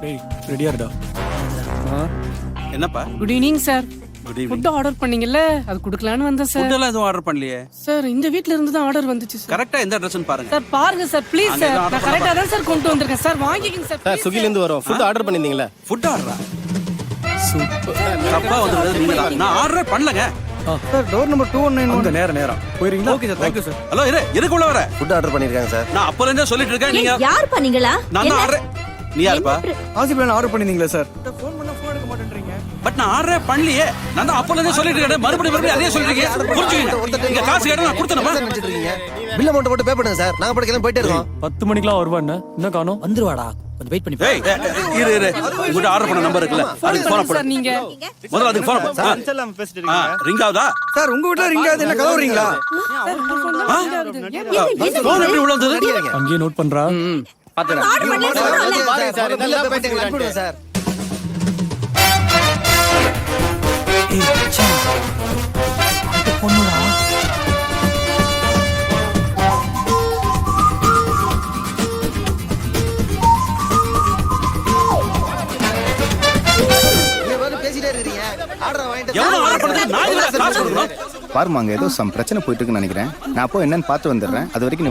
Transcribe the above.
டேய் ரெடியா இருடா. என்னப்பா? Good evening sir. Good evening. Food order பண்ணீங்கல்ல, அது குடுக்கலான்னு வந்தேன் சார். ஃபுட் எல்லாம் எதுவும் ஆர்டர் பண்ணலையே சார் இந்த வீட்ல இருந்து தான் ஆர்டர் வந்துச்சு சார். கரெக்டா எந்த அட்ரஸ்னு பாருங்க. சார் பாருங்க சார் ப்ளீஸ் அங்க சார். எதுவும் order நான் கரெக்டா தான் சார் கொண்டு வந்திருக்கேன் சார். வாங்கிக்கங்க சார். சார் ஸ்விக்கில இருந்து வரோம். ஃபுட் ஆர்டர் பண்ணிருந்தீங்களா? ஃபுட் ஆர்டரா? தப்பா வந்தது நீங்க தான். நான் ஆர்டர் பண்ணலங்க. சார் டோர் நம்பர் 219 அந்த நேரம் போயிரீங்களா? Okay sir, thank you sir. Hello இரு, எதுக்குள்ள வர? ஃபுட் ஆர்டர் பண்ணிருக்காங்க சார். நான் அப்பல இருந்தே சொல்லிட்டு இருக்கேன். நீங்க யார் பண்ணீங்களா? நான் தான் ஆர்டர். நீ யாருப்பா? ஆசிபிளான் ஆர்டர் பண்ணிருந்தீங்களா சார்? ஃபோன் பண்ணா ஃபோன் எடுக்க மாட்டேன்றீங்க. பட் நான் ஆர்டரே பண்ணலையே. நான் தான் அப்பல இருந்தே சொல்லிட்டு இருக்கேன். மறுபடியும் அதே சொல்றீங்க. புரிஞ்சுக்கங்க. இங்க காசு கேட்டா நான் கொடுத்தேனமா? பில் அமௌண்ட் மட்டும் பே பண்ணுங்க சார். நாங்க பட கிளம்பி போயிட்டே இருக்கோம். 10 மணிக்குலாம் வருவானே. என்ன காணோம்? வந்துருவாடா, கொஞ்சம் வெயிட் பண்ணி ஏய் இரு இரு. உங்க ஆர்டர் பண்ண நம்பர் இருக்குல்ல, அதுக்கு ஃபோன் சார் பண்ணு. நீங்க முதல்ல அதுக்கு ஃபோன் பண்ணு. செல்லாம் பேசிட்டு இருக்கீங்க. ரிங் ஆகுதா? சார் உங்க வீட்ல ரிங் ஆகுது, என்ன கதவுறீங்களா? ஃபோன் எப்படி உள்ள வந்தது? அங்கேயே நோட் பண்றா. ஆர்டர் பண்ணல பாருங்க சார். நல்லா பேசிட்டு அனுப்பிடுங்க சார். ஏய் மச்சான், அந்த பொண்ணுடா. பேசிட்டே இருக்கீங்க. ஆர்டர் வாங்கிட்டு எவ்வளவு ஆர்டர் பண்ணது? நான் இதுல காசு கொடுக்கணும். பாருமா, அங்க ஏதோ சம் பிரச்சனை போயிட்டு இருக்குன்னு நினைக்கிறேன். நான் அப்போ என்னன்னு பார்த்து வந்துடுறேன். அது வரைக்கும்